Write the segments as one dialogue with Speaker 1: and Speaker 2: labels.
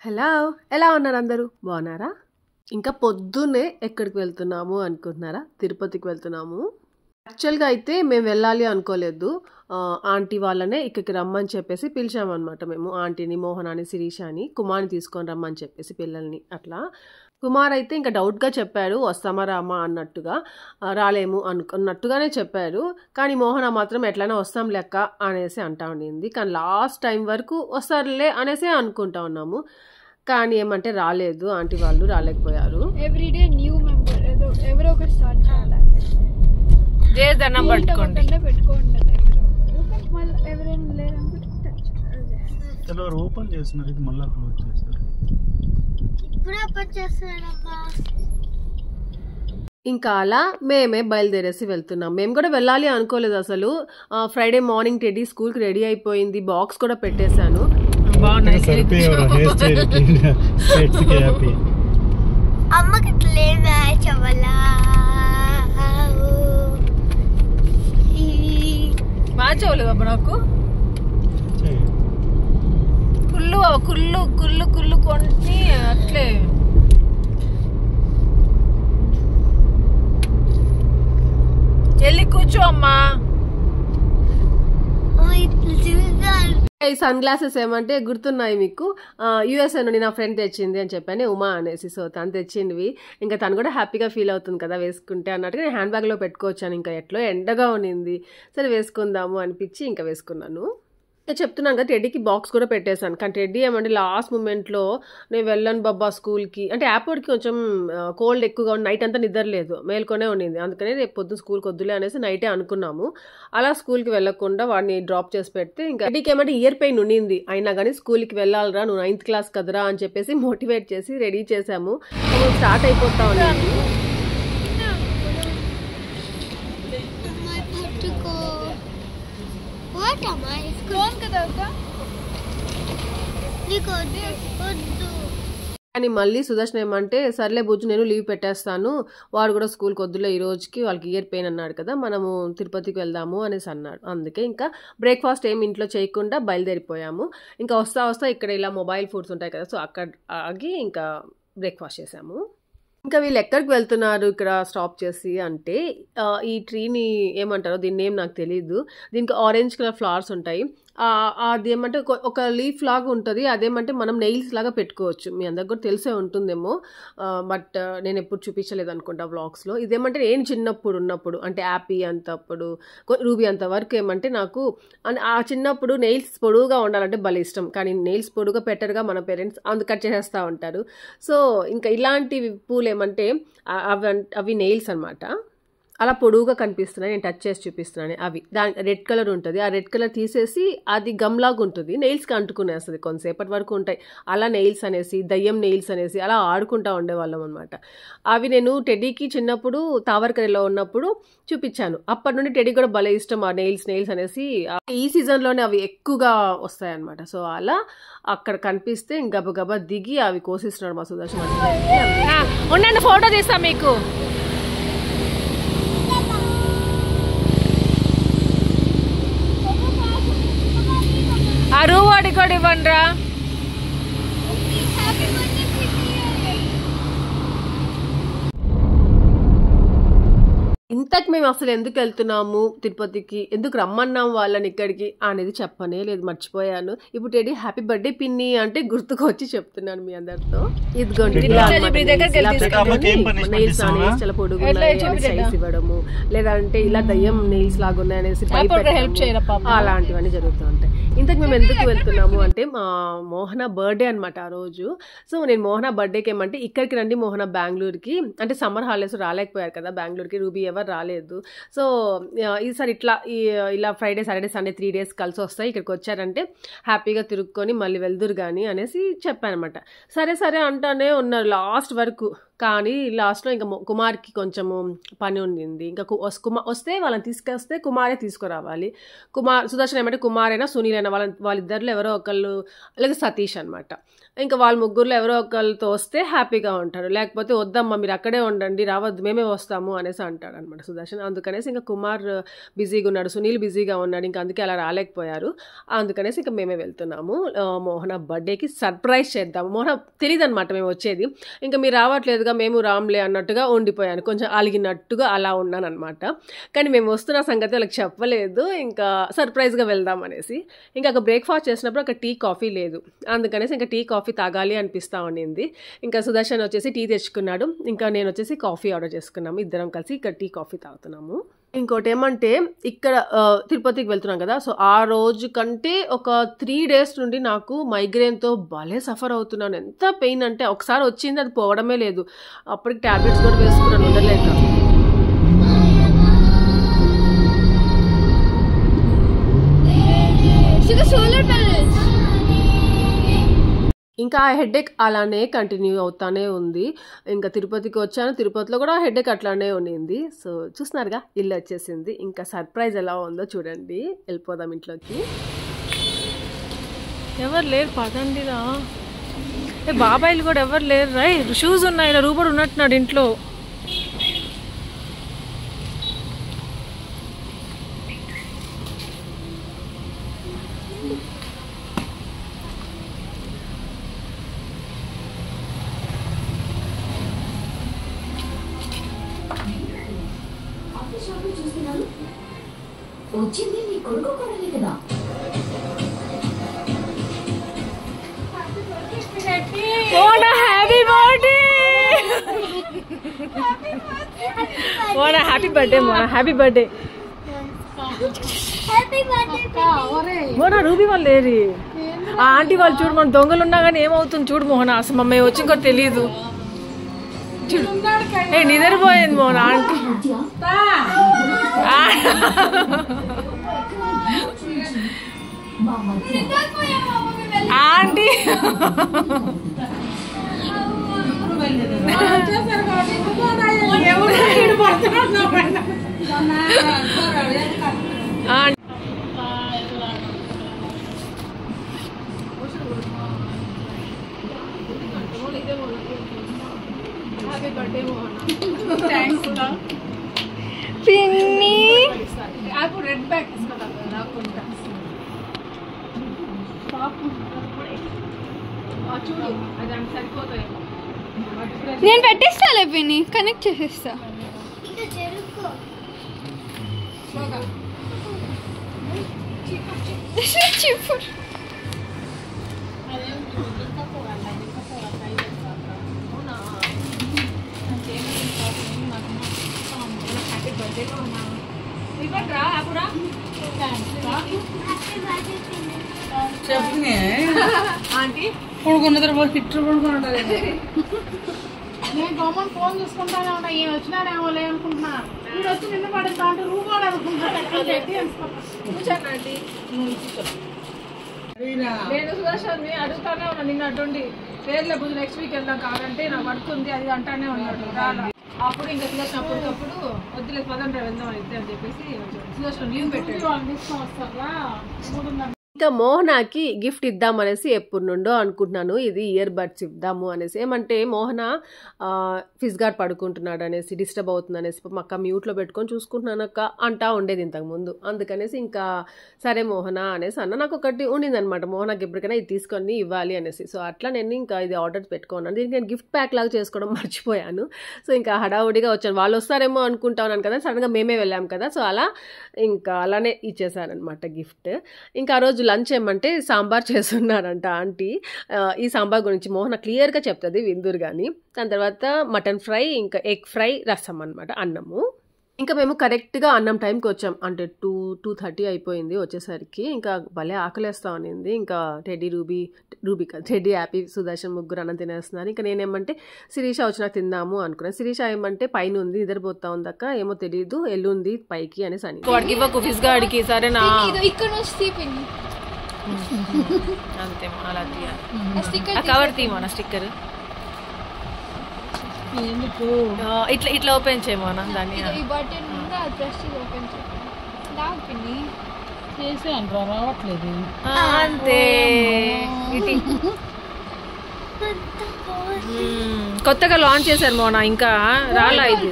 Speaker 1: Hello, ఎలా ఉన్నారు అందరూ? బాగున్నారా? ఇంకా పొద్దున్నే ఎక్కడికి వెళ్తున్నాము అనుకుంటున్నారా? తిరుపతికి వెళ్తున్నాము. యాక్చువల్గా అయితే మేము వెళ్ళాలి అనుకోలేదు. ఆంటీ వాళ్ళనే ఇక్కడికి రమ్మని చెప్పేసి పిలిచామన్నమాట. మేము ఆంటీని, మోహనాని, శిరీషాని, కుమార్ని తీసుకొని రమ్మని చెప్పేసి పిల్లల్ని అట్లా. కుమార్ అయితే ఇంకా డౌట్గా చెప్పారు, వస్తామా రామా అన్నట్టుగా. రాలేము అన్నట్టుగానే చెప్పారు. కానీ మోహన మాత్రం ఎట్లయినా వస్తాం లెక్క అనేసి అంటా ఉండింది. కానీ లాస్ట్ టైం వరకు వస్తారులే అనేసి అనుకుంటా ఉన్నాము. కానీ ఏమంటే రాలేదు, ఆంటీ వాళ్ళు రాలేకపోయారు.
Speaker 2: ఎవ్రీడే న్యూ మెంబర్ ఎవరో ఒకటి స్టార్ట్ చేయాలి. ఎవరైనా లేదనుకుంటే
Speaker 3: ఓపెన్ చేస్తున్నారు, ఇది మళ్ళీ క్లోజ్ చేస్తారు.
Speaker 1: ఇంకా అలా మేమే బయలుదేరేసి వెళ్తున్నాం. మేము కూడా వెళ్ళాలి అనుకోలేదు అసలు. ఫ్రైడే మార్నింగ్ టెడ్డీ స్కూల్కి రెడీ అయిపోయింది, బాక్స్ కూడా పెట్టేశాను. నాకు కుళ్ళు కుళ్ళు కుళ్ళు కుళ్ళు కొని అట్లే వెళ్ళి కూర్చో అమ్మా. ఈ సన్ గ్లాసెస్ ఏమంటే గుర్తున్నాయి మీకు, యూఎస్ఏ నుండి నా ఫ్రెండ్ తెచ్చింది అని చెప్పాను, ఉమా అనేసి. సో తను తెచ్చింది. ఇంకా తను కూడా హ్యాపీగా ఫీల్ అవుతుంది కదా వేసుకుంటే అన్నట్టుగా నేను హ్యాండ్ బ్యాగ్లో పెట్టుకోవచ్చాను. ఇంకా ఎట్లో ఎండగా ఉన్నింది, సరే వేసుకుందాము అనిపించి ఇంకా వేసుకున్నాను. చెప్తున్నాను కదా, టెడ్డీకి బాక్స్ కూడా పెట్టేశాను. కానీ టెడ్డీ ఏమంటే లాస్ట్ మూమెంట్లో నేను వెళ్ళాను బాబా స్కూల్కి అంటే ఎయిర్పోర్ట్కి కొంచెం కోల్డ్ ఎక్కువగా ఉంది, నైట్ అంతా నిద్ర లేదు, మేల్కొనే ఉండింది. అందుకనే రేపు పొద్దున్న స్కూల్కి వద్దులే అనేసి నైటే అనుకున్నాము. అలా స్కూల్కి వెళ్ళకుండా వాడిని డ్రాప్ చేసి పెడితే ఇంకా టెడ్డీకి ఏమంటే ఇయర్ పెయిన్ ఉండింది, అయినా కానీ స్కూల్కి వెళ్ళాలిరా, నువ్వు 9th క్లాస్ కదరా అని చెప్పేసి మోటివేట్ చేసి రెడీ చేసాము. స్టార్ట్ అయిపోతా ఉన్నాము. కానీ మళ్ళీ సుదర్శన్ ఏమంటే సర్లే బుజ్జు నేను లీవ్ పెట్టేస్తాను, వాడు కూడా స్కూల్కి వద్దులే ఈ రోజుకి, వాళ్ళకి ఇయర్ పెయిన్ అన్నాడు కదా, మనము తిరుపతికి వెళ్దాము అనేసి అన్నాడు. అందుకే ఇంకా బ్రేక్ఫాస్ట్ ఏమి ఇంట్లో చేయకుండా బయలుదేరిపోయాము. ఇంకా వస్తా ఇక్కడ ఇలా మొబైల్ ఫుడ్స్ ఉంటాయి కదా, సో అక్కడ ఆగి ఇంకా బ్రేక్ఫాస్ట్ చేసాము. ఇంకా వీళ్ళు ఎక్కడికి వెళ్తున్నారు ఇక్కడ స్టాప్ చేసి అంటే, ఈ ట్రీని ఏమంటారో దీన్ని ఏం నాకు తెలియదు, దీనికి ఆరెంజ్ కలర్ ఫ్లవర్స్ ఉంటాయి. అది ఏమంటే ఒక లీఫ్ లాగా ఉంటుంది, అదేమంటే మనం నెయిల్స్ లాగా పెట్టుకోవచ్చు. మీ అందరికి కూడా తెలిసే ఉంటుందేమో, బట్ నేను ఎప్పుడు చూపించలేదు అనుకుంటా వ్లాగ్స్లో. ఇదేమంటే నేను చిన్నప్పుడు ఉన్నప్పుడు అంటే యాపీ అంతప్పుడు రూబీ అంత వరకు ఏమంటే నాకు ఆ చిన్నప్పుడు నెయిల్స్ పొడువుగా ఉండాలంటే భలే ఇష్టం. కానీ నెయిల్స్ పొడువుగా పెట్టరుగా మన పేరెంట్స్, అందుకు కట్ చేసేస్తూ ఉంటారు. సో ఇంకా ఇలాంటి పూలు ఏమంటే అవి నెయిల్స్ అనమాట, అలా పొడువుగా కనిపిస్తున్నాయి. నేను టచ్ చేసి చూపిస్తున్నాను. అవి దాని రెడ్ కలర్ ఉంటుంది, ఆ రెడ్ కలర్ తీసేసి అది గమ్లాగా ఉంటుంది, నెయిల్స్కి అంటుకునేస్తుంది, కొంతసేపటి వరకు ఉంటాయి. అలా నెయిల్స్ అనేసి, దయ్యం నెయిల్స్ అనేసి అలా ఆడుకుంటూ ఉండేవాళ్ళం అనమాట. అవి నేను టెడ్డీకి చిన్నప్పుడు తావరకరిలో ఉన్నప్పుడు చూపించాను. అప్పటి నుండి టెడ్డీ కూడా భలే ఇష్టం ఆ నెయిల్స్ అనేసి. ఈ సీజన్లోనే అవి ఎక్కువగా వస్తాయి అనమాట. సో అలా అక్కడ కనిపిస్తే గబగబా దిగి అవి కోసిస్తున్నాడు మా సుదర్శన్. ఉండండి ఫోటో తీస్తా మీకు. ఆ రూవాడి కూడా ఇవ్వండి రా. ఇంతకు మేము అసలు ఎందుకు వెళ్తున్నాము తిరుపతికి, ఎందుకు రమ్మన్నాం వాళ్ళని ఇక్కడికి అనేది చెప్పనే లేదు, మర్చిపోయాను. ఇప్పుడు టెడ్డీ హ్యాపీ బర్త్డే పిన్ని అంటే గుర్తుకు వచ్చి చెప్తున్నాను మీ అందరితో. ఇదిగోండి నెయిల్స్ చాలా పొడుగు సైజ్ ఇవ్వడము, లేదంటే ఇలా దయ్యం నెయిల్స్ లాగా ఉన్నాయనేసి అలాంటివన్నీ జరుగుతూ ఉంటాయి. ఇంతకు మేము ఎందుకు వెళ్తున్నాము అంటే మా మోహన బర్త్డే అనమాట ఆ రోజు. సో నేను మోహన బర్త్డేకి ఏమంటే ఇక్కడికి రండి మోహన బెంగళూరుకి అంటే, సమ్మర్ హాలిడేస్ రాలేకపోయారు కదా బెంగళూరుకి, రూబీ ఎవరు రాలేదు. సో ఈసారి ఇలా ఫ్రైడే సాటర్డే సండే 3 days కలిసి వస్తాయి, ఇక్కడికి వచ్చారంటే హ్యాపీగా తిరుక్కొని మళ్ళీ వెళ్దురు కానీ అనేసి చెప్పానమాట. సరే అంటానే ఉన్నారు లాస్ట్ వరకు. కానీ లాస్ట్లో ఇంకా కుమార్కి కొంచెము పని ఉండింది. ఇంకా వస్తే వాళ్ళని తీసుకొస్తే కుమారే తీసుకురావాలి. సుదర్శన్ ఏమంటే కుమారైనా సునీల్ అయినా వాళ్ళిద్దరిలో ఎవరో ఒకళ్ళు, లేదా సతీష్ అనమాట. ఇంకా వాళ్ళ ముగ్గురులో ఎవరో ఒకళ్ళతో వస్తే హ్యాపీగా ఉంటాడు, లేకపోతే వద్దమ్మా మీరు అక్కడే ఉండండి, రావద్దు మేమే వస్తాము అనేసి అంటాడు అనమాట సుదర్శన్. అందుకనేసి ఇంకా కుమార్ బిజీగా ఉన్నాడు, సునీల్ బిజీగా ఉన్నాడు, ఇంకా అందుకే అలా రాలేకపోయారు. అందుకనేసి ఇంకా మేమే వెళ్తున్నాము. మోహన బర్త్డేకి సర్ప్రైజ్ చేద్దాము. మోహన తెలియదు అనమాట మేము వచ్చేది. ఇంకా మీరు రావట్లేదుగా, మేము రామ్లే అన్నట్టుగా ఉండిపోయాను, కొంచెం అలిగినట్టుగా అలా ఉన్నాను అనమాట. కానీ మేము వస్తున్న సంగతి వాళ్ళకి చెప్పలేదు, ఇంకా సర్ప్రైజ్గా వెళ్దాం అనేసి. ఇంకా అక్కడ బ్రేక్ఫాస్ట్ చేసినప్పుడు అక్కడ టీ కాఫీ లేదు, అందుకనేసి ఇంకా టీ కాఫీ తాగాలి అనిపిస్తూ ఉండింది. ఇంకా సుదర్శన్ వచ్చేసి టీ తెచ్చుకున్నాడు, ఇంకా నేను వచ్చేసి కాఫీ ఆర్డర్ చేసుకున్నాము. ఇద్దరం కలిసి ఇక్కడ టీ కాఫీ తాగుతున్నాము. ఇంకోటి ఏమంటే ఇక్కడ తిరుపతికి వెళ్తున్నాం కదా, సో ఆ రోజు కంటే ఒక 3 days నుండి నాకు మైగ్రేన్తో భలే సఫర్ అవుతున్నాను. ఎంత పెయిన్ అంటే ఒకసారి వచ్చింది అది పోవడమే లేదు. అప్పటికి ట్యాబ్లెట్స్ కూడా వేసుకున్నాను ఉండలేక. ఇంకా ఆ హెడేక్ అలానే కంటిన్యూ అవుతానే ఉంది. ఇంకా తిరుపతికి వచ్చాను, తిరుపతిలో కూడా హెడేక్ అట్లానే ఉండింది. సో చూస్తున్నారుగా ఇల్లు వచ్చేసింది. ఇంకా సర్ప్రైజ్ ఎలా ఉందో చూడండి. వెళ్ళిపోదాం ఇంట్లోకి.
Speaker 4: ఎవరు లేరు పదండిరా. బాబాయిలు కూడా ఎవరు లేరు రా. షూస్ ఉన్నాయి, రూపడు ఉన్నట్టున్నాడు ఇంట్లో.
Speaker 5: వచ్చింది నీ కొడుకు కొడలే కదా.
Speaker 4: Happy birthday Mona, happy birthday Mona, happy birthday Mona. Ruby వాళ్ళు లేరు, ఆ ఆంటీ వాళ్ళు చూడు, మన దొంగలు ఉన్నా కానీ ఏమవుతుంది చూడు మోహన. అసలు మమ్మల్ని వచ్చి ఇంకోటి తెలీదు చూడు. నిద్రపోయింది మోహన ఆంటీ. ఆంటీ
Speaker 2: పిన్ని
Speaker 1: రెడ్ బ్యాగ్ తీసుకుంటా చూడు, అది అంటే సరిపోతాయేమో.
Speaker 2: నేను పెట్టిస్తాలే పిన్ని, కనెక్ట్ చేసేస్తా.
Speaker 4: ఆంటీ పడుకున్న హిట్టర్ పడుకుని నేను గవర్నమెంట్ ఫోన్ చూసుకుంటానే ఉన్నా. ఏం వచ్చినాడేమో లే అనుకుంటున్నా. వీడు వచ్చి నిన్న పడేస్తా అంటే రూమ్ కూడా నేను సుదర్శన్ని అడుగుతానే ఉన్నా నిన్న అటువంటి పేర్లే బుద్ధి నెక్స్ట్ వీక్ వెళ్దాం కాదంటే నాకు వర్క్ ఉంది అది అంటానే ఉన్నాడు. అప్పుడు ఇంకా సుదర్శన్ అప్పటికప్పుడు వద్దులే పదండ్రా వెళ్దాం అయితే అని చెప్పేసి సుదర్శన్ లీవ్ పెట్టాడు. తీసుకొని వస్తారా.
Speaker 1: ఇంకా మోహనాకి గిఫ్ట్ ఇద్దామనేసి ఎప్పటి నుండో అనుకుంటున్నాను, ఇది ఇయర్ బడ్స్ ఇద్దాము అనేసి. ఏమంటే మోహన ఫిజ్గాడ్ పడుకుంటున్నాడు అనేసి, డిస్టర్బ్ అవుతుంది అనేసి అక్క మ్యూట్లో పెట్టుకొని చూసుకుంటున్నాను అక్క అంటా ఉండేది ఇంతకుముందు. అందుకనేసి ఇంకా సరే మోహన అనేసి అన్న. నాకు ఒకటి ఉండిందనమాట, మోహనకి ఎప్పటికైనా ఇది తీసుకొని ఇవ్వాలి అనేసి. సో అట్లా నేను ఇంకా ఇది ఆర్డర్ పెట్టుకున్నాను. దీనికి నేను గిఫ్ట్ ప్యాక్ లాగా చేసుకోవడం మర్చిపోయాను. సో ఇంకా హడావుడిగా వచ్చాను, వాళ్ళు వస్తారేమో అనుకుంటా ఉన్నాను కదా, సడన్గా మేమే వెళ్ళాం కదా. సో అలా ఇంకా అలానే ఇచ్చేసానమాట గిఫ్ట్. ఇంకా ఆ రోజు లంచ్ ఏమంటే సాంబార్ చేస్తున్నారంట ఆంటీ. ఈ సాంబార్ గురించి మోహన క్లియర్గా చెప్తుంది విందురు కానీ. దాని తర్వాత మటన్ ఫ్రై, ఇంకా ఎగ్ ఫ్రై, రసం అనమాట, అన్నము. ఇంకా మేము కరెక్ట్గా అన్నం టైంకి వచ్చాం, అంటే 2:30 అయిపోయింది వచ్చేసరికి. ఇంకా భలే ఆకలేస్తా ఉన్నింది. ఇంకా రూబీ కాదు టెడ్డీ, హ్యాపీ, సుదర్శన్ ముగ్గురు అన్నం తినేస్తున్నారు. ఇంకా నేనేమంటే శిరీష వచ్చినా తిందాము అనుకున్నాను. శిరీష ఏమంటే పైన ఉంది, నిద్రపోతా ఉందక్క, ఏమో తెలియదు, ఎల్లుంది పైకి అనేసి అని. వాడికి ఇవ్వకు ఫిజ్ గాడికి, సరేనా?
Speaker 2: ఇక్కడ నుంచి
Speaker 4: అంతే అలా తీయాలి. కవర్ తీయమా స్టిక్కర్.
Speaker 1: ఇట్లా ఇట్లా ఓపెన్ చేయమోనా దాన్ని.
Speaker 2: ఈ బటన్ ఉందా అది ప్రెస్ చేసి ఓపెన్ చేయండి. దా పిన్ని
Speaker 4: రావట్లేదు.
Speaker 1: అంతే. కొత్తగా లాంచ్ చేశారు మోనా, ఇంకా రాలా ఇది.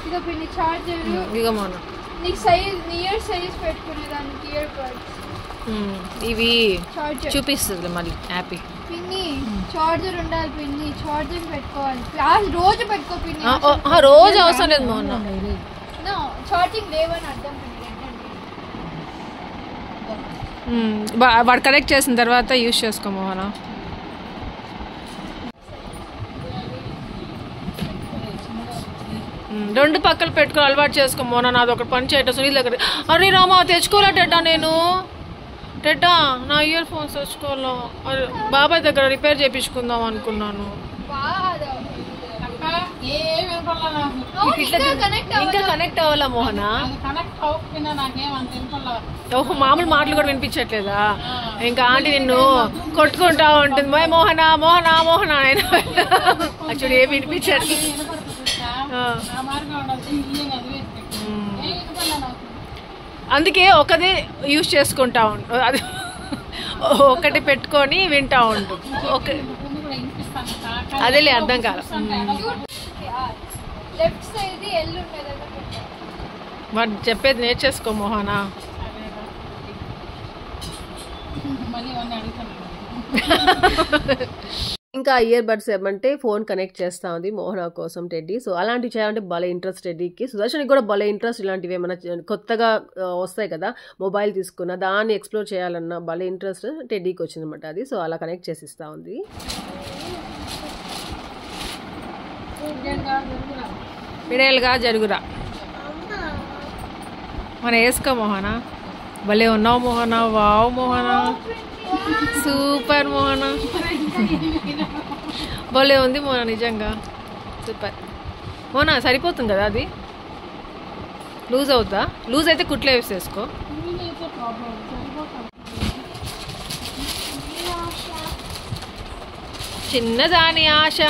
Speaker 2: ఇదో పిన్ని చార్జర్.
Speaker 1: ఇదిగో మోనా
Speaker 2: నీకు సైజ్ నియర్ సైజ్ పెట్టుకునే దానికి ఇయర్ బడ్స్
Speaker 1: ఇవి
Speaker 2: చార్జర్
Speaker 1: చూపిస్తుంది మళ్ళీ యాపీ.
Speaker 2: పిన్ని చార్జర్ ఉండాలి పిన్ని, చార్జర్ పెట్టుకోవాలి. రోజు పెట్టుకో పిన్ని.
Speaker 1: రోజు అవసరం లేదు మోనా.
Speaker 2: చార్జింగ్ లేవని అర్థం పిన్ని.
Speaker 1: వాడు కనెక్ట్ చేసిన తర్వాత యూజ్ చేసుకో మోహనా. రెండు పక్కలు పెట్టుకుని అలవాటు చేసుకో మోనా. నాది ఒక పని చేయటం సునీల్ దగ్గర. అరే రామా తెచ్చుకోవాలా టెడ్డా నేను. టెడ్డా నా ఇయర్ ఫోన్స్ తెచ్చుకోవాలా. బాబాయ్ దగ్గర రిపేర్ చేయించుకుందాం అనుకున్నాను. ఇంకా కనెక్ట్ అవ్వాలా మోహనా? ఓహో మామూలు మాటలు కూడా వినిపించట్లేదా? ఇంకా ఆంటీ నిన్ను కొట్టుకుంటా ఉంటుంది. మోహనా మోహనా మోహనా యాక్చువల్లీ ఏమి వినిపించట్లేదు. అందుకే ఒకదే యూజ్ చేసుకుంటా ఉంటు, అది ఒకటి పెట్టుకొని వింటా ఉంటు. అదేలే అర్థం కాదు.
Speaker 2: లెఫ్ట్ సైడ్ ఎల్ ఉండేది
Speaker 1: వాడు చెప్పేది నేర్చేసుకో మోహనా. ఇంకా ఇయర్ బడ్స్ ఏమంటే ఫోన్ కనెక్ట్ చేస్తా ఉంది మోహనా కోసం టెడ్డీ. సో అలాంటివి చేయాలంటే భలే ఇంట్రెస్ట్ టెడ్డీకి. సుదర్శన్కి కూడా భలే ఇంట్రెస్ట్. ఇలాంటివి ఏమైనా కొత్తగా వస్తాయి కదా మొబైల్ తీసుకున్న దాన్ని ఎక్స్ప్లోర్ చేయాలన్న భలే ఇంట్రెస్ట్ టెడ్డీకి వచ్చిందన్నమాట అది. సో అలా కనెక్ట్ చేసి ఇస్తా ఉంది. పిడేలుగా జరుగురా మన వేసుకో మోహనా. భలే ఉన్నావు మోహనా. Wow Mohana super Mohana. భలే ఉంది మోహనా నిజంగా సూపర్. మోహనా సరిపోతుంది కదా అది? లూజ్ అవుతా? లూజ్ అయితే కుట్లో వేసేసుకో. చిన్నదాని ఆశ.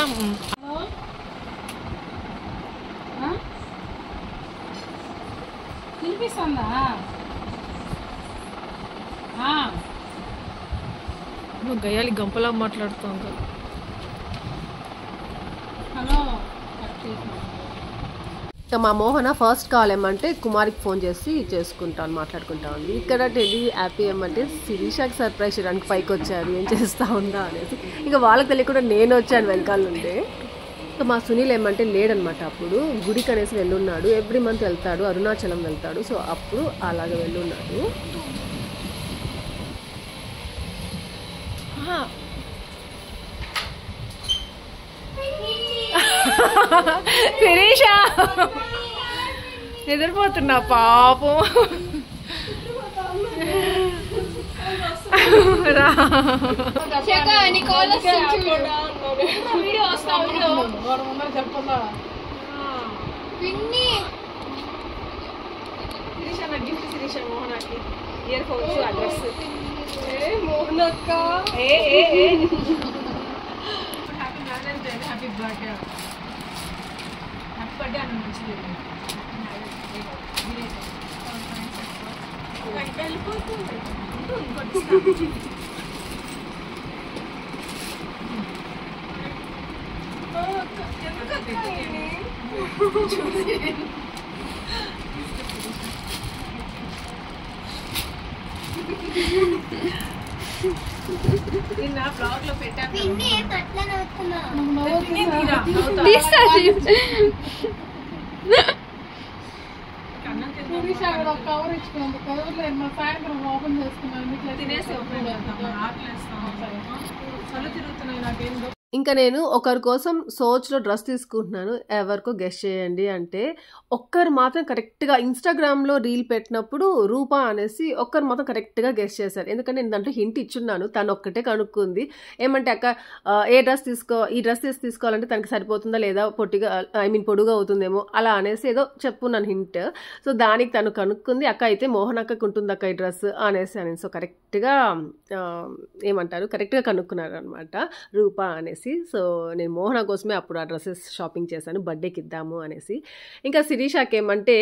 Speaker 1: గయ్యాలి గంపలా మాట్లాడుతుంది. ఇంకా మా మోహన ఫస్ట్ కాల్ ఏమంటే కుమారికి ఫోన్ చేసి చేసుకుంటాను మాట్లాడుకుంటా ఉంది. ఇక్కడ టెడ్డీ హ్యాపీ ఏమంటే శిరీషాకి సర్ప్రైజ్ చేయడానికి పైకి వచ్చారు, ఏం చేస్తా ఉందా అనేసి. ఇంకా వాళ్ళకి తెలియకుండా నేను వచ్చాను వెనకాల నుండే. ఇంకా మా సునీల్ ఏమంటే లేడనమాట, అప్పుడు గుడికి అనేసి వెళ్ళున్నాడు. ఎవ్రీ మంత్ వెళ్తాడు, అరుణాచలం వెళ్తాడు. సో అప్పుడు అలాగే వెళ్ళున్నాడు. శిరీష నిద్రపోతున్నా పాపం. ఇయర్ ఫోన్స్ అడ్రస్ మోహనక్క. Happy birthday. హ్యాపీ బర్త్డే అని మంచిది. నిన్న బ్లాగ్ లో పెట్టాను. కవర్ ఇచ్చుకున్నాను. కవర్లో సాయంత్రం ఓపెన్ చేసుకున్నాను. తినేసి ఓపెన్ చేస్తాను. ఆకలిస్తాను. చల్లు తిరుగుతున్నాయి నాకేందో. ఇంకా నేను ఒకరి కోసం సోచ్లో డ్రెస్ తీసుకుంటున్నాను, ఎవరికో గెస్ట్ చేయండి అంటే ఒక్కరు మాత్రం కరెక్ట్గా ఇన్స్టాగ్రామ్లో రీల్ పెట్టినప్పుడు రూపా అనేసి ఒక్కరు మాత్రం కరెక్ట్గా గెస్ట్ చేశారు. ఎందుకంటే నేను దాంట్లో హింట్ ఇచ్చున్నాను, తను ఒక్కటే కనుక్కుంది. ఏమంటే అక్క ఈ డ్రెస్ తీసుకోవాలంటే తనకి సరిపోతుందా లేదా, పొడుగా అవుతుందేమో అలా అనేసి ఏదో చెప్పున్నాను హింట్. సో దానికి తను కనుక్కుంది, అక్క అయితే మోహన్ అక్కకు ఉంటుంది అక్క ఈ డ్రెస్ అనేసి అని. సో కరెక్ట్గా కరెక్ట్గా కనుక్కున్నారు అనమాట రూపా అనేసి. సో నేను మోహన కోసమే అప్పుడు ఆ డ్రెస్సెస్ షాపింగ్ చేశాను, బర్త్డేకి ఇద్దాము అనేసి. ఇంకా శిరీషాకి ఏమంటే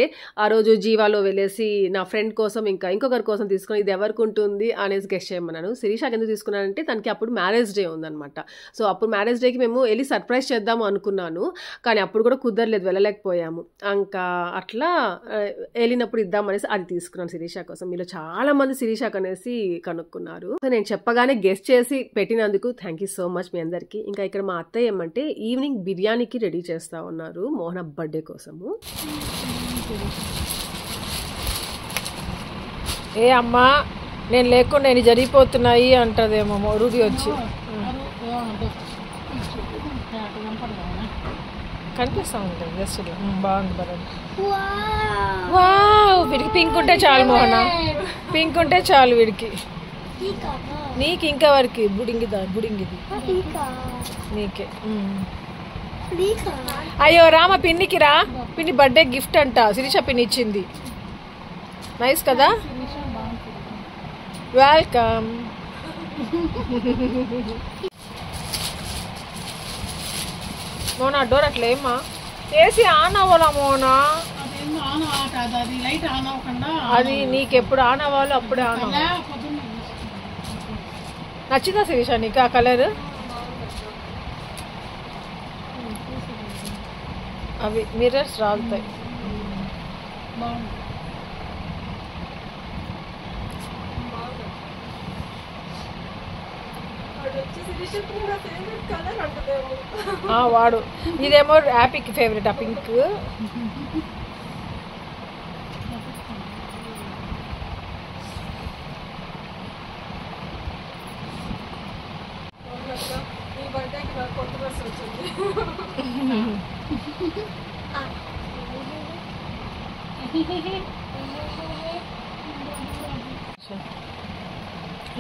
Speaker 1: ఆ రోజు జీవాలో వెళ్ళేసి నా ఫ్రెండ్ కోసం ఇంకా ఇంకొకరి కోసం తీసుకుని ఇది ఎవరికి ఉంటుంది అనేసి గెస్ట్ చేయమన్నాను. శిరీషాకి ఎందుకు తీసుకున్నానంటే తనకి అప్పుడు మ్యారేజ్ డే ఉందనమాట. సో అప్పుడు మ్యారేజ్ డేకి మేము వెళ్ళి సర్ప్రైజ్ చేద్దాము అనుకున్నాను, కానీ అప్పుడు కూడా కుదరలేదు, వెళ్ళలేకపోయాము. ఇంకా అట్లా వెళ్ళినప్పుడు ఇద్దామనేసి అది తీసుకున్నాను శిరీషా కోసం. మీలో చాలా మంది శిరీషాకి అనేసి కనుక్కున్నారు. సో నేను చెప్పగానే గెస్ట్ చేసి పెట్టినందుకు థ్యాంక్ యూ సో మచ్ మీ అందరికీ. ఇంకా ఇక్కడ మా అత్తయ్య ఏమంటే ఈవినింగ్ బిర్యానీకి రెడీ చేస్తా ఉన్నారు మోహన బర్త్డే కోసము.
Speaker 4: ఏ అమ్మా నేను లేకుండా నేను జరిగిపోతున్నాయి అంటదేమో రూబీ వచ్చి. కనిపిస్తా ఉంటుంది జస్ట్ బాగుంది బరండి. వావ్ వీడికి పింక్ ఉంటే చాలు మోహన, పింక్ ఉంటే చాలు వీడికి. నీకు ఇంకా వరకు బుడింగిది నీకే. అయ్యో రామ పిన్నికి రా, పిన్ని బర్త్డే గిఫ్ట్ అంట శిరీష పిన్ని ఇచ్చింది. నైస్ కదా, వెల్కమ్. మోనా డోర్ అట్లా ఏమ్మా ఏసీ ఆన్ అవ్వాలా మోనా, అది నీకెప్పుడు ఆన్ అవ్వాలో అప్పుడే ఆన్ అవ్వాలి. నచ్చిందా శిరీష నీకు ఆ కలర్? అవి మిర్రర్స్ రాలుతాయి. వాడు ఇదేమో హ్యాపీకి ఫేవరెట్ ఆ పింక్.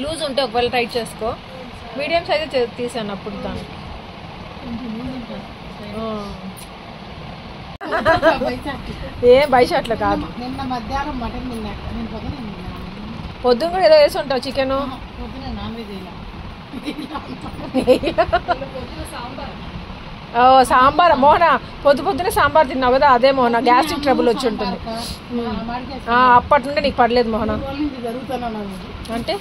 Speaker 4: లూజ్ ఉంటే ఒకవేళ టైట్ చేసుకో, మీడియం సైజ్ తీసాను అప్పుడు దాన్ని. ఏం బైషాట్లో కాదు,
Speaker 6: నిన్న మధ్యాహ్నం మటన్ తిన్నా,
Speaker 4: పొద్దున్న కూడా ఏదో వేసి ఉంటావు చికెన్.
Speaker 6: నాన్ వెజ్
Speaker 4: సాంబార్ మోహన పొద్దునే సాంబార్ తిన్నావు కదా, అదే మోహన గ్యాస్ట్రిక్ ట్రబుల్ వచ్చి ఉంటుంది. అప్పటి నుండి నీకు పడలేదు మోహన అంటే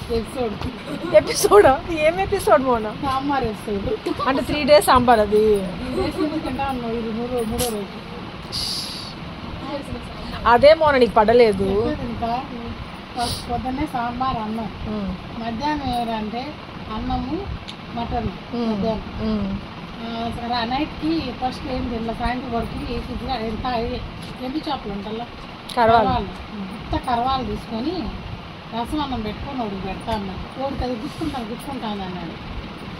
Speaker 4: ఎపిసోడా? ఏం ఎపిసోడ్ మోహన?
Speaker 6: సాంబార్ ఎపిసోడ్
Speaker 4: అంటే 3 days సాంబార్. అది అదే మోహన నీకు పడలేదు.
Speaker 6: పొద్దున్నే సాంబార్ అన్నం, మధ్యాహ్నం ఎవరంటే అన్నము మటన్, నైట్కి ఫస్ట్ ఏం తిన్నా, సాయంత్రం వరకు ఎంత ఎండు చేపలు ఉంటాలో కరవాలు, ఇంత కరవాలు తీసుకొని రసం అన్నం పెట్టుకొని ఒకటి పెడతాను, ఒకటి అది గుచ్చుకుంటాను అన్నాడు.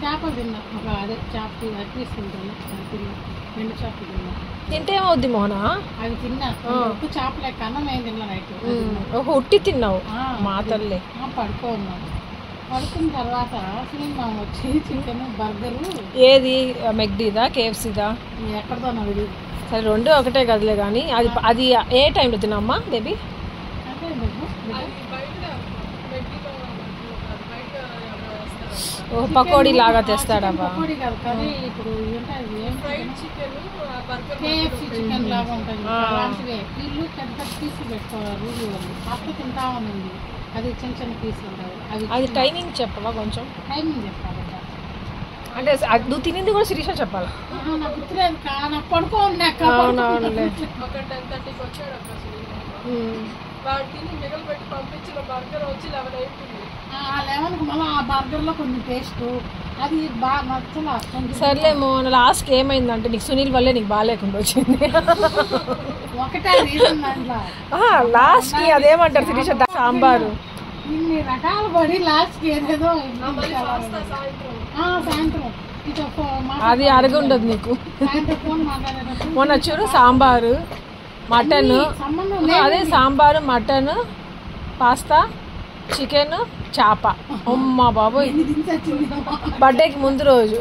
Speaker 6: చేపలు తిన్నా, ఒక అదే చేప అది తీసుకుంటాను, తిన్నా ఎండు చేపలు తిన్నా.
Speaker 4: తింటే ఏమవుద్ది మోహన?
Speaker 6: అవి తిన్నా, ఉప్పు చేపలు ఎక్క అన్నం ఏం తిన్నా నైట్.
Speaker 4: ఒక ఉట్టి తిన్నావు మా తల్లి.
Speaker 6: పడుకోన్నాను, పడుకున్న తర్వాత సినిమా వచ్చి చికెన్ బర్గరు.
Speaker 4: ఏది మెక్డీదా కేఎఫ్సీదా
Speaker 6: ఎక్కడదో నాకు
Speaker 4: సరే, 2 ఒకటే కదలే కానీ అది ఏ టైంలో తిన్నామ్మా బేబీ? పకోడీ లాగా తెస్తాడబ్బా.
Speaker 6: చికెన్ లాగా ఉంటుంది అలాంటివే. వీళ్ళు పెద్ద పీసులు పెట్టుకోవాలి, అప్పుడు తింటా ఉంది, అది చిన్న చిన్న పీసులు ఉంటాయి.
Speaker 4: అది టైమింగ్ చెప్పవా కొంచెం?
Speaker 6: టైమింగ్ చెప్పాలి
Speaker 4: అంటే నువ్వు తినింది కూడా శిరీష చెప్పాలా?
Speaker 6: నాకు గుర్తులేదు, నాకు పడుకోండి.
Speaker 4: అవునవునులే.
Speaker 6: వాడు తిని మిగలు పెట్టి పంపించిన బర్గర్ వచ్చి 11 అయిపోయింది. 11కి మళ్ళీ ఆ బర్గర్లో కొంచెం టేస్ట్ అది బాగా నచ్చలా.
Speaker 4: సర్లేమో లాస్ట్కి ఏమైందంటే నీకు సునీల్ వల్లే నీకు బాగాలేకుండా వచ్చింది.
Speaker 6: ఒకటే రీజన్ దాంట్లో
Speaker 4: లాస్ట్కి అదేమంటారు శిరీష సాంబారు
Speaker 6: ఇన్ని రకాలు పడి లాస్ట్కి ఏదేదో సాయంత్రం ఇటు
Speaker 4: అది అరగుండదు నీకు.
Speaker 6: సాయంత్రం ఫోన్ మాట్లాడేటప్పుడు
Speaker 4: మొన్న చూడు సాంబారు మటన్,
Speaker 6: సంబంధం
Speaker 4: అదే సాంబారు మటన్ పాస్తా చికెన్ చేప. అమ్మా బాబోయ్,
Speaker 6: దించొచ్చింది
Speaker 4: బర్త్డేకి ముందు రోజు.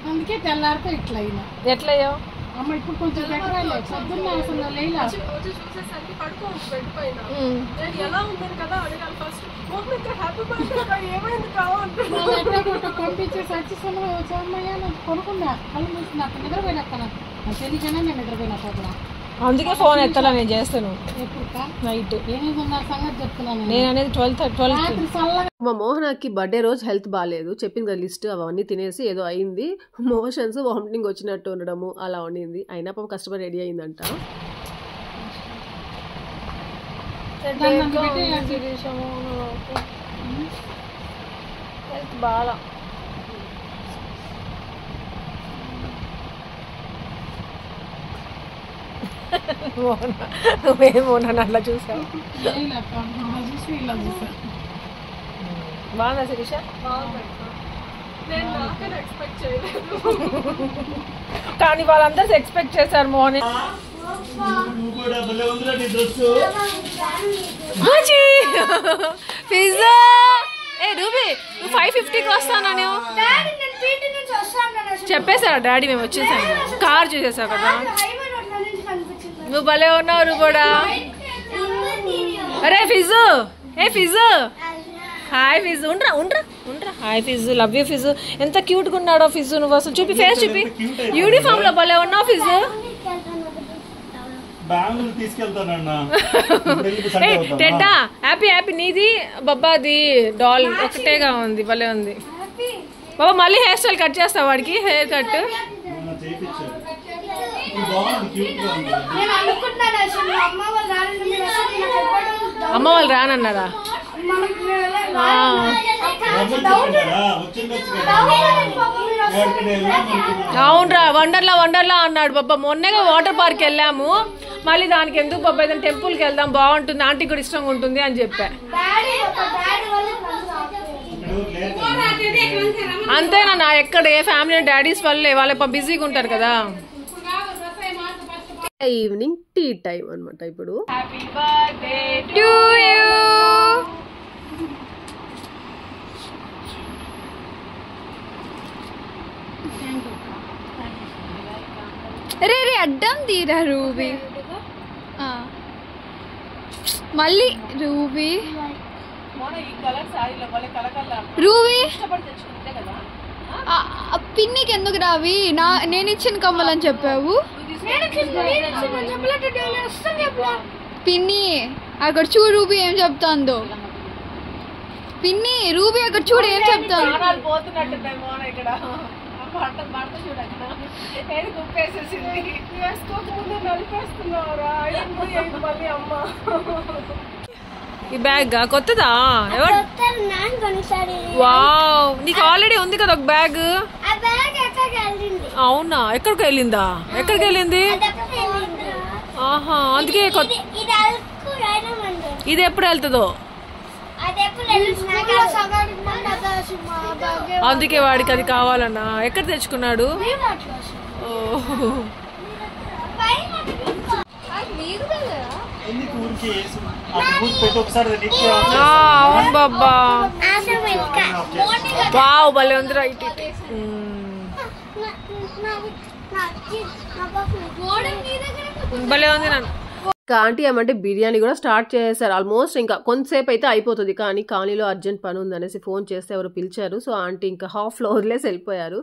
Speaker 6: అందుకే తెల్లారితో ఇట్లా అయినా.
Speaker 4: ఎట్లయ్యో
Speaker 6: అమ్మ ఇప్పుడు కొంచెం బెటర్ అయ్యా. పొద్దున్న అసలు లేలా
Speaker 4: చూసేసరికి పడుకోవచ్చు బెడ్ పైన. నేను ఎలా ఉందని కదా అడగాలి ఫస్ట్. హ్యాపీ బర్త్డే ఏమైంది కావాలి
Speaker 6: పంపించేసి వచ్చేసాను. సోమయ్య నాకు కొనుక్కున్నా కళ్ళు మూసుకున్నా. అక్కడ నిద్రపోయినాక నాకు తెలియకనే నేను నిద్రపోయినా.
Speaker 4: అందుకే ఫోన్ ఎత్తాలా నేను చేస్తాను
Speaker 6: ఎప్పుడు
Speaker 4: నైట్.
Speaker 6: 8:30 సంగతి చెప్తున్నాను
Speaker 4: నేను అనేది 12
Speaker 6: రాత్రి చల్లగా.
Speaker 1: మా మోహనకి బర్త్డే రోజు హెల్త్ బాగాలేదు, చెప్పింది కదా లిస్ట్, అవన్నీ తినేసి ఏదో అయింది, మోషన్స్ వామిటింగ్ వచ్చినట్టు ఉండడము అలా ఉండింది. అయినా పాపం కష్టపడి రెడీ అయిందంట.
Speaker 4: బాగా నువ్వేమో నన్ను అట్లా చూసావు.
Speaker 6: చూసి ఇలా చూసా.
Speaker 4: బాగుందా శిరీష? కానీ వాళ్ళందరూ ఎక్స్పెక్ట్ చేశారు మార్నింగ్. పిజ్జా ఏ రూబీ నువ్వు 5:50కి వస్తాను చెప్పేశారు డాడీ. మేము వచ్చేసాము, కార్ చూసేసావు కదా. నువ్వు భలే ఉన్నావు నువ్వు కూడా. అరే ఫిజు, ఏ ఫిజు, హాయ్ ఫిజు. ఉండరా ఉండరా ఉండరా. Hi ఫిజు, love you ఫిజు. ఎంత క్యూట్గా ఉన్నాడో ఫిజు. నువ్వు అసలు చూపి, ఫేస్ చూపి. యూనిఫామ్ లో భలే ఉన్నావు ఫిజు. టెడ్డా హ్యాపీ హ్యాపీ. నీది బొబ్బాది డాల్ ఒకటేగా ఉంది, భలే ఉంది. బాబా మళ్ళీ హెయిర్ స్టైల్ కట్ చేస్తావు వాడికి, హెయిర్ కట్. అమ్మ వాళ్ళు రానన్నారా? అవునరా, వండర్లా వండర్లా అన్నాడు బాబా. మొన్నగా వాటర్ పార్క్ వెళ్ళాము, మళ్ళీ దానికి ఎందుకు బాబా ఏదైనా టెంపుల్కి వెళ్దాం బాగుంటుంది, ఆంటీకి కూడా ఇష్టంగా ఉంటుంది అని చెప్పా. అంతేనా? నా ఎక్కడ ఏ ఫ్యామిలీ డాడీస్ వల్లే వాళ్ళ బిజీగా ఉంటారు కదా.
Speaker 1: ఈవినింగ్ టీ టైం అనమాట. ఇప్పుడు
Speaker 4: హ్యాపీ బర్త్డే
Speaker 2: టు యూ. రే రే అడ్డం తీరా రూబీ. మళ్ళీ రూబీ రూబీ పిన్నికి ఎందుకు రావి? నేను ఇచ్చిన కమ్మలని చెప్పావు. పిన్ని అక్కడ చూడు రూబీ ఏం చెప్తాందో. పిన్ని రూబీ అక్కడ చూడు ఏం చెప్తాను.
Speaker 4: ఈ బ్యాగ్ కొత్తదా? వావ్, నీకు ఆల్రెడీ ఉంది కదా ఒక బ్యాగ్. అవునా? ఎక్కడికి వెళ్ళిందా? ఎక్కడికి వెళ్ళింది? ఆహా, అందుకే ఇది ఎప్పుడు వెళ్తుందో అందుకే వాడికి అది కావాలన్నా. ఎక్కడ తెచ్చుకున్నాడు? అవును బాబా. వావ్ భలే ఉంది. రైట్ భలే ఉంది. నన్ను
Speaker 1: ఇంకా ఆంటీ ఏమంటే బిర్యానీ కూడా స్టార్ట్ చేశారు. ఆల్మోస్ట్ ఇంకా కొంతసేపు అయితే అయిపోతుంది, కానీ కాలనీలో అర్జెంట్ పని ఉందనేసి ఫోన్ చేస్తే ఎవరు పిలిచారు. సో ఆంటీ ఇంకా హాఫ్లో వదిలేసి వెళ్ళిపోయారు.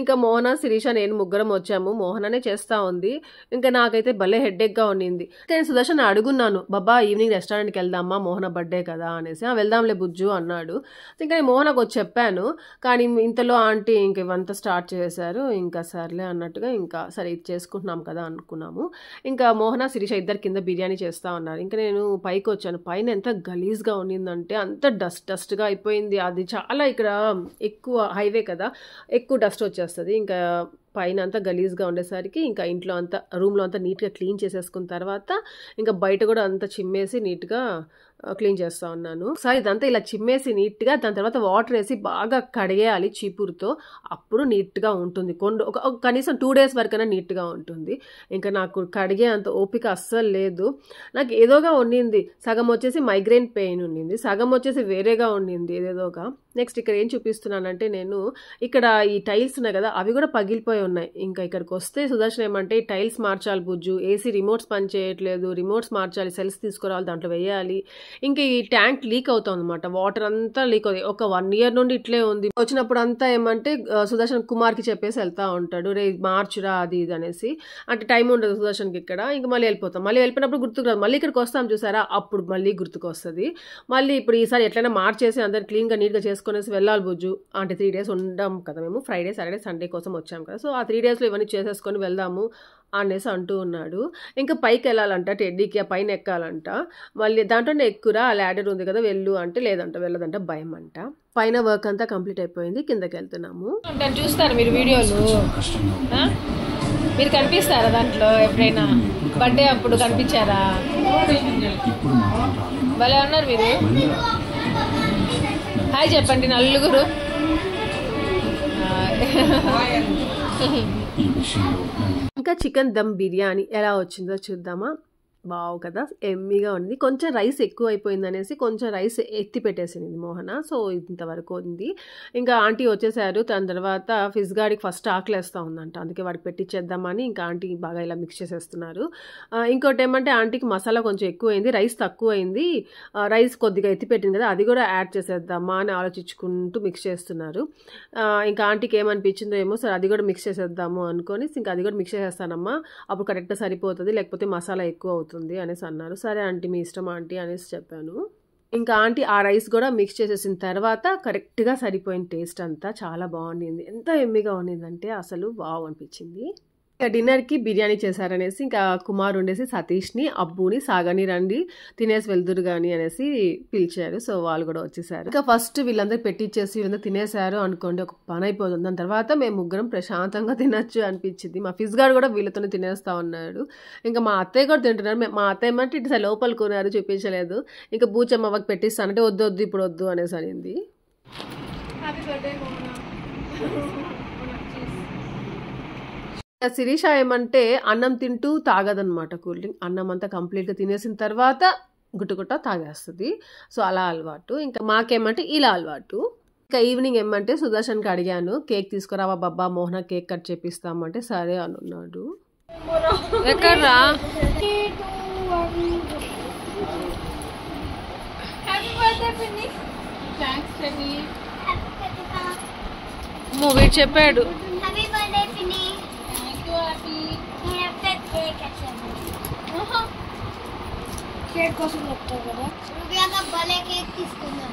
Speaker 1: ఇంకా మోహన శిరీష నేను ముగ్గురం వచ్చాము. మోహననే చేస్తూ ఉంది. ఇంకా నాకైతే భలే హెడ్ఏక్గా ఉండింది. నేను సుదర్శన్ అడుగున్నాను, బాబా ఈవినింగ్ రెస్టారెంట్కి వెళ్దామా, మోహన బర్త్డే కదా అనేసి. వెళ్దాంలే బుజ్జు అన్నాడు. ఇంకా నేను మోహనకు వచ్చి చెప్పాను, కానీ ఇంతలో ఆంటీ ఇంక ఇవంతా స్టార్ట్ చేశారు. ఇంకా సర్లే అన్నట్టుగా ఇంకా సరే ఇది చేసుకుంటున్నాం కదా అనుకున్నాము. ఇంకా మోహన శిరీష ఇద్దరు కింద బిర్యానీ చేస్తూ ఉన్నారు. ఇంకా నేను పైకి వచ్చాను. పైన ఎంత గలీజ్గా ఉండిందంటే అంత డస్ట్గా అయిపోయింది. అది చాలా ఇక్కడ ఎక్కువ హైవే కదా, ఎక్కువ డస్ట్ వచ్చేస్తుంది. ఇంకా పైన అంతా గలీజ్గా ఉండేసరికి ఇంకా ఇంట్లో అంతా రూమ్లో అంతా నీట్గా క్లీన్ చేసేసుకున్న తర్వాత ఇంకా బయట కూడా అంతా చిమ్మేసి నీట్గా క్లీన్ చేస్తూ ఉన్నాను. ఒకసారి ఇదంతా ఇలా చిమ్మేసి నీట్గా దాని తర్వాత వాటర్ వేసి బాగా కడిగేయాలి చీపురుతో. అప్పుడు నీట్గా ఉంటుంది. కనీసం 2 days వరకైనా నీట్గా ఉంటుంది. ఇంకా నాకు కడిగే అంత ఓపిక అస్సలు లేదు. నాకు ఏదోగా ఉండింది. సగం వచ్చేసి మైగ్రేన్ పెయిన్ ఉండింది, సగం వచ్చేసి వేరేగా ఉండింది ఏదేదోగా. నెక్స్ట్ ఇక్కడ ఏం చూపిస్తున్నానంటే నేను ఇక్కడ ఈ టైల్స్ ఉన్నాయి కదా అవి కూడా పగిలిపోయి ఉన్నాయి. ఇంకా ఇక్కడికి వస్తే సుదర్శన్ ఏమంటే ఈ టైల్స్ మార్చాలి బుజ్జు, ఏసీ రిమోట్స్ పని చేయట్లేదు, రిమోట్స్ మార్చాలి, సెల్స్ తీసుకురావాలి, దాంట్లో వేయాలి. ఇంకా ఈ ట్యాంక్ లీక్ అవుతుంది అనమాట, వాటర్ అంతా లీక్ అవుతుంది. ఒక 1 year నుండి ఇట్లే ఉంది. వచ్చినప్పుడు అంతా ఏమంటే సుదర్శన్ కుమార్కి చెప్పేసి వెళ్తా ఉంటాడు, రే మార్చురా అది ఇది అనేసి. అంటే టైం ఉండదు సుదర్శన్కి ఇక్కడ. ఇంకా మళ్ళీ వెళ్ళిపోతాం. మళ్ళీ వెళ్ళిపోయినప్పుడు గుర్తుకు రాదు. మళ్ళీ ఇక్కడికి వస్తాం చూసారా, అప్పుడు మళ్ళీ గుర్తుకు వస్తుంది. మళ్ళీ ఇప్పుడు ఈసారి ఎట్లయినా మార్చేసి అందరు క్లీన్గా నీట్గా చేసుకునేసి వెళ్ళాలి బుజ్జు. అంటే 3 days ఉండాం కదా మేము, ఫ్రైడే సాటర్డే సండే కోసం వచ్చాం కదా. సో ఆ 3 daysలో ఇవన్నీ చేసేసుకొని వెళ్దాము అనేసి అంటూ ఉన్నాడు. ఇంకా పైకి వెళ్ళాలంట టెడ్డీకి, ఆ పైన ఎక్కాలంట. మళ్ళీ దాంట్లోనే ఎక్కురా, ఆ ల్యాడర్ ఉంది కదా వెళ్ళు అంటే లేదంట, వెళ్ళదంట, భయం అంట. పైన వర్క్ అంతా కంప్లీట్ అయిపోయింది, కిందకి వెళ్తున్నాము.
Speaker 4: చూస్తారు మీరు వీడియోలు, మీరు కనిపిస్తారా దాంట్లో ఎప్పుడైనా? బర్త్డే అప్పుడు కనిపించారా? భలే ఉన్నారు మీరు. హాయ్ చెప్పండి నలుగురు.
Speaker 1: ఇంకా చికెన్ దమ్ బిర్యానీ ఎలా వచ్చిందో చూద్దామా. బావు కదా, ఎమ్మీగా ఉంది. కొంచెం రైస్ ఎక్కువ అయిపోయింది అనేసి కొంచెం రైస్ ఎత్తి పెట్టేసింది మోహన. సో ఇంతవరకు ఉంది. ఇంకా ఆంటీ వచ్చేసారు. దాని తర్వాత ఫిజ్ గాడికి ఫస్ట్ ఆకలేస్తూ ఉందంట, అందుకే వాడికి పెట్టించేద్దామని ఇంకా ఆంటీ బాగా ఇలా మిక్స్ చేసేస్తున్నారు. ఇంకోటి ఏమంటే ఆంటీకి మసాలా కొంచెం ఎక్కువైంది, రైస్ తక్కువైంది. రైస్ కొద్దిగా ఎత్తి పెట్టింది కదా అది కూడా యాడ్ చేసేద్దామా అని ఆలోచించుకుంటూ మిక్స్ చేస్తున్నారు. ఇంకా ఆంటీకి ఏమనిపించిందో ఏమో, సరే అది కూడా మిక్స్ చేసేద్దాము అనుకొని ఇంకా అది కూడా మిక్స్ చేసేస్తానమ్మా, అప్పుడు కరెక్ట్గా సరిపోతుంది, లేకపోతే మసాలా ఎక్కువ అవుతుంది అనేసి అన్నారు. సరే ఆంటీ మీ ఇష్టం ఆంటీ అనేసి చెప్పాను. ఇంకా ఆంటీ ఆ రైస్ కూడా మిక్స్ చేసేసిన తర్వాత కరెక్ట్గా సరిపోయిన టేస్ట్ అంతా చాలా బాగుండింది. ఎంత ఎమ్మిగా ఉండిందంటే అసలు వావ్ అనిపించింది. ఇంకా డిన్నర్కి బిర్యానీ చేశారనేసి ఇంకా కుమార్ ఉండేసి సతీష్ని, అబ్బుని, సాగని రండి తినేసి వెళ్దురు కానీ అనేసి పిలిచారు. సో వాళ్ళు కూడా వచ్చేసారు. ఇంకా ఫస్ట్ వీళ్ళందరూ పెట్టించేసి వీళ్ళందరూ తినేశారు అనుకోండి, ఒక పని అయిపోతుంది. దాని తర్వాత మేము ముగ్గురం ప్రశాంతంగా తినచ్చు అనిపించింది. మా ఫిజ్ గారు కూడా వీళ్ళతోనే తినేస్తా ఉన్నాడు. ఇంకా మా అత్తయ్య కూడా తింటున్నారు. మా అత్తయ్య ఏమంటే ఇటు లోపల కొన్నారు, చూపించలేదు. ఇంకా బూచమ్మకి పెట్టిస్తానంటే వద్దు వద్దు ఇప్పుడు వద్దు అనేసి అనింది. శిరీష ఏమంటే అన్నం తింటూ తాగదనమాట కూల్ డ్రింక్. అన్నం అంతా కంప్లీట్గా తినేసిన తర్వాత గుట్టుగుట్ట తాగేస్తుంది. సో అలా అలవాటు. ఇంకా మాకేమంటే ఇలా అలవాటు. ఇంకా ఈవినింగ్ ఏమంటే సుదర్శన్కి అడిగాను, కేక్ తీసుకురావా బాబా, మోహన కేక్ కట్ చేపిస్తామంటే సరే అని అన్నాడు.
Speaker 4: ఎక్కడ్రా? వీడు చెప్పాడు.
Speaker 2: కేక్ కోసం చెప్తావు కదా, భలే కేక్ తీసుకుందాం.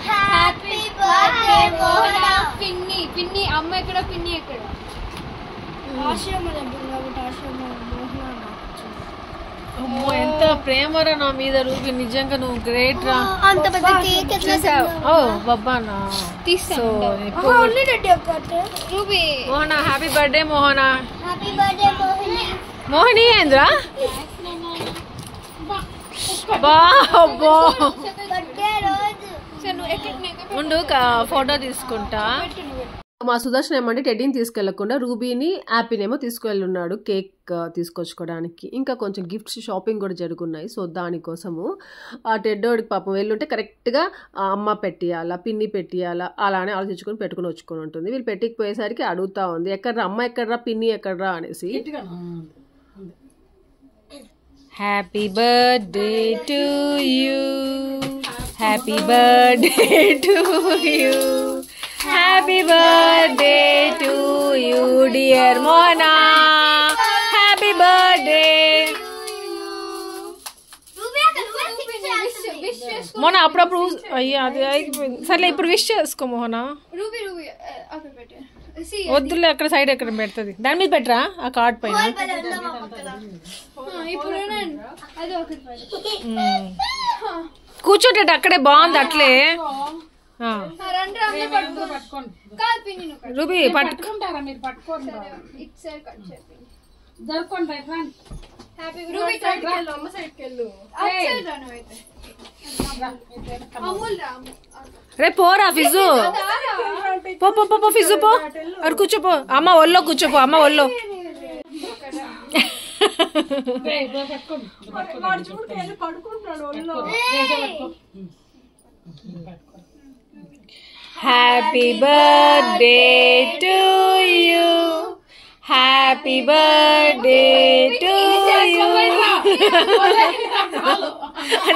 Speaker 2: హ్యాపీ బర్త్డే మోహన. పిన్ని పిన్ని అమ్మ ఎక్కడ, పిన్ని ఎక్కడ? ఆశ్రమ దగ్గర కాబట్టి ఆశ్రమ మోహన.
Speaker 4: అమ్మో ఎంత ప్రేమరా నా మీద రూబీ, నిజంగా నువ్వు గ్రేట్ రా.
Speaker 2: అంత పెద్ద కేక్ ఎట్లా?
Speaker 4: ఓ బాబానా
Speaker 2: తీస్తాను. Ruby
Speaker 4: Mohana happy birthday Mohana.
Speaker 2: Happy birthday Mohini.
Speaker 4: Mohini ఏంద్రా బాబో.
Speaker 2: బర్త్డే రోజు
Speaker 4: ఉండు ఫోటో తీసుకుంటా.
Speaker 1: మా సుదర్శన్ ఏమంటే టెడ్డీని తీసుకెళ్లకుండా రూబీని, యాపీనేమో తీసుకెళ్ళున్నాడు కేక్ తీసుకొచ్చుకోవడానికి. ఇంకా కొంచెం గిఫ్ట్స్ షాపింగ్ కూడా జరుగున్నాయి. సో దానికోసము ఆ టెడ్డోడికి పాపం వెళ్ళుంటే కరెక్ట్గా అమ్మ పెట్టియాలా, పిన్ని పెట్టియాలా అలానే ఆలోచించుకొని పెట్టుకుని వచ్చుకొని ఉంటుంది. వీళ్ళు పెట్టిపోయేసరికి అడుగుతా ఉంది, ఎక్కడ్రా అమ్మ, ఎక్కడ్రా పిన్ని, ఎక్కడ్రా అనేసి.
Speaker 4: Happy birthday to you, happy birthday to you, happy birthday to you dear Mohana, happy birthday. Mohana అప్పుడప్పుడు అయ్యా అది సర్లే ఇప్పుడు విష్ చేసుకో మోహన. వద్దులే అక్కడ సైడ్ ఎక్కడ పెడుతుంది, దాని మీద పెట్టరా ఆ కార్డ్ పైన. కూర్చోటట్టు అక్కడే బాగుంది అట్లే. రూబీ
Speaker 6: పట్టుకుంటారా మీరు? పట్టుకోండి జరుపుకోండి.
Speaker 2: రూబీ సైడ్కి వెళ్ళు, అమ్మ సైడ్కి వెళ్ళు.
Speaker 1: రే పోరా ఫిజు, పో పో పో ఫిజు పో, అక్కడ కూర్చోపో. అమ్మ ఒళ్ళో కూర్చోపో, అమ్మ ఒళ్ళో. Happy birthday to you, happy birthday to you.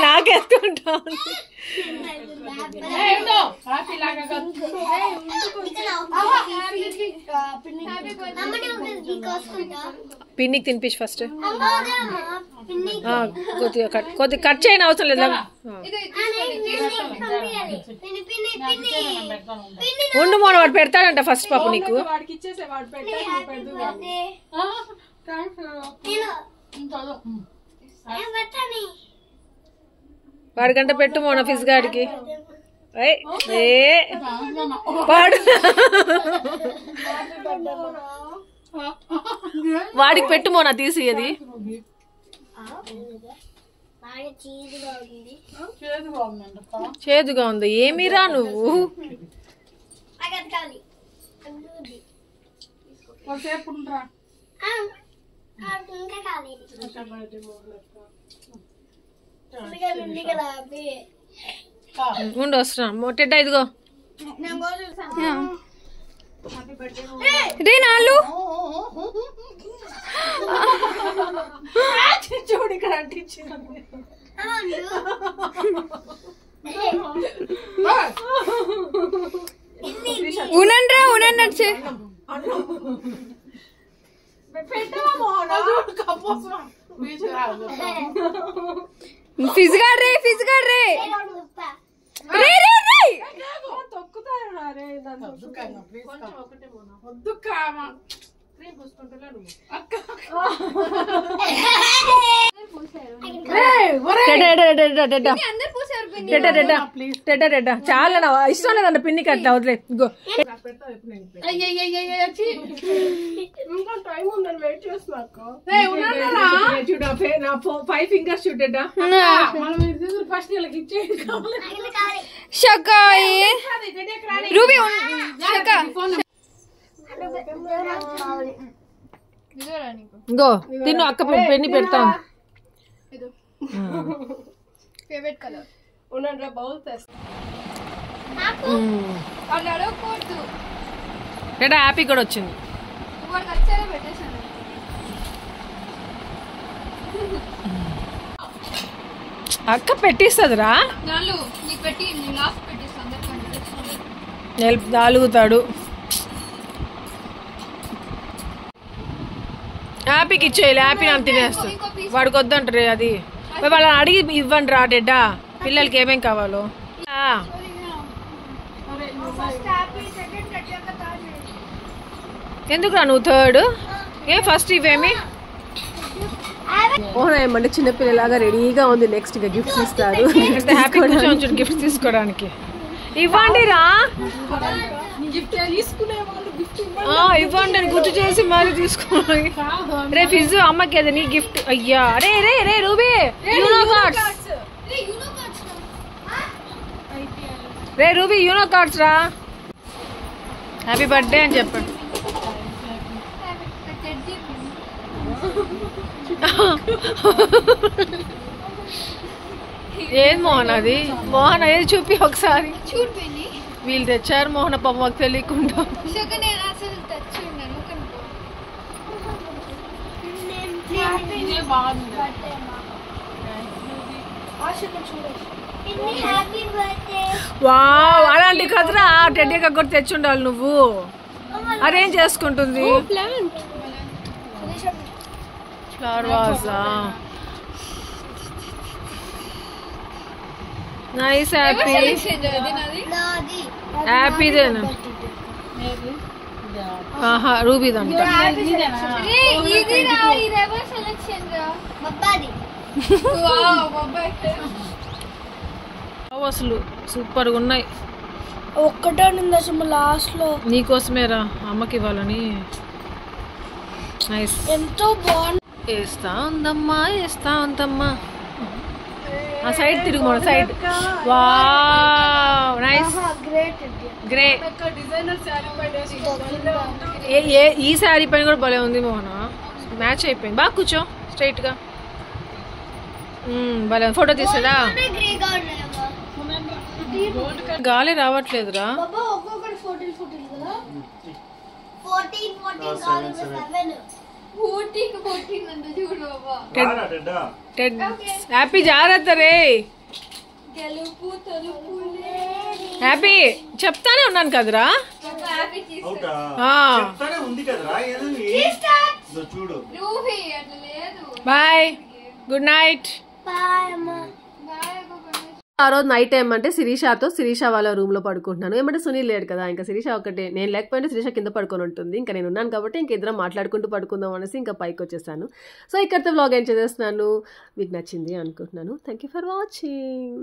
Speaker 1: నాకెత్తుకుంటా పిన్నికి తినిపించి ఫస్ట్. కొద్దిగా కట్ చేయని అవసరం లేదా. ఉండు మోన వాడు పెడతాడంట ఫస్ట్ పాప నీకు. వాడికంట పెట్టు మోన ఫిజ్ గాడికి. వాడికి పెట్టు మోన తీసి. అది చేదుగా ఉంది. ఏమిరా నువ్వు? ఉండు వస్తున్నా. మొట్టెడ్డ ఇదిగో ఇదే నాళ్ళు చూడు ఇక్కడ అంటించిన. ఉనండ్రా ఉనండి ఫిజ్ గాడ్ రే ఫిజ్ గాడ్ రే రే రే రే చాలా ఇష్టం లేదంట పిన్ని కట్లా వదిలే. చూడు 5 ఫింగర్స్ చూడేటా ఫస్ట్ రూబీ గో తిను. అక్క పెన్ని పెడతాను.
Speaker 2: ఫేవరెట్ కలర్
Speaker 4: ఉన్నట్రా బౌల్ తెస్తా.
Speaker 1: హ్యాపీ కూడా వచ్చింది. అక్క పెట్టిస్తుందిరా. నాలుగుతాడు. హ్యాపీకి ఇచ్చేయాలి. హ్యాపీ నాకు తినేస్తాడు. వాడికి వద్దంటారు అది. వాళ్ళని అడిగి ఇవ్వండి రా డెడ్డా పిల్లలకి ఏమేం కావాలో. ఎందుకురా నువ్వు థర్డ్? ఏ ఫస్ట్ ఇవేమి ఏమంటే చిన్నపిల్లలాగా రెడీగా ఉంది. నెక్స్ట్ ఇక గిఫ్ట్స్ ఇస్తారు. హ్యాపీ కూర్చొని గిఫ్ట్స్ తీసుకోవడానికి. ఇవ్వండి రా, ఇవ్వండి అని గుర్తు చేసి మరి తీసుకోవాలి. రే ఫిజు అమ్మకి అది నీ గిఫ్ట్. అయ్యా రే రే రే రూబీ యూనో కార్డ్స్. రే రూబీ యూనో కార్డ్స్ రా. హ్యాపీ బర్త్డే అని చెప్పండి. ఏది మోహన్ అది? మోహన్ ఏది చూపి ఒకసారి. వీళ్ళు తెచ్చారు మోహన పాప మాకు తెలియకుండా. వావ్ అలాంటి కదరా టెడ్డీ కూడా తెచ్చుండాలి నువ్వు. అరేంజ్ చేసుకుంటుంది. Flower vase nice. హ్యాపీ హ్యాపీదేనా? ఆహా రూబీదంట. అసలు సూపర్ గా ఉన్నాయి.
Speaker 2: ఒక్కటే అసలు లాస్ట్ లో
Speaker 1: నీకోసమేరా అమ్మకి ఇవ్వాలని. నైస్.
Speaker 2: ఎంతో బాగుంది.
Speaker 1: వేస్తా ఉందమ్మా ఆ సైడ్ తిరుగు మన సైడ్. Wow nice grey. ఈ శారీ పైన కూడా భలే ఉంది మోహన, మ్యాచ్ అయిపోయింది. బాగా కూర్చో స్ట్రైట్ గా. భలే ఫోటో తీసాడా? గాలి రావట్లేదురా. హ్యాపీ జాగ్రత్త రే. హ్యాపీ చెప్తానే ఉన్నాను కదరా. Bye, good night. ఆ రోజు నైట్ టైం అంటే శిరీష వాళ్ళ రూమ్ లో పడుకుంటున్నాను. ఏమంటే సునీల్ లేడు కదా, ఇంకా శిరీష ఒకటే, నేను లేకపోతే శిరీష కింద పడుకొని ఉంటుంది. ఇంకా నేను ఉన్నాను కాబట్టి ఇంక ఇద్దరం మాట్లాడుకుంటూ పడుకుందాం అనేసి ఇంకా పైకి వచ్చేసాను. సో ఇక్కడితో వ్లాగ్ ఏం చేసేస్తున్నాను, మీకు నచ్చింది అనుకుంటున్నాను. Thank you for watching.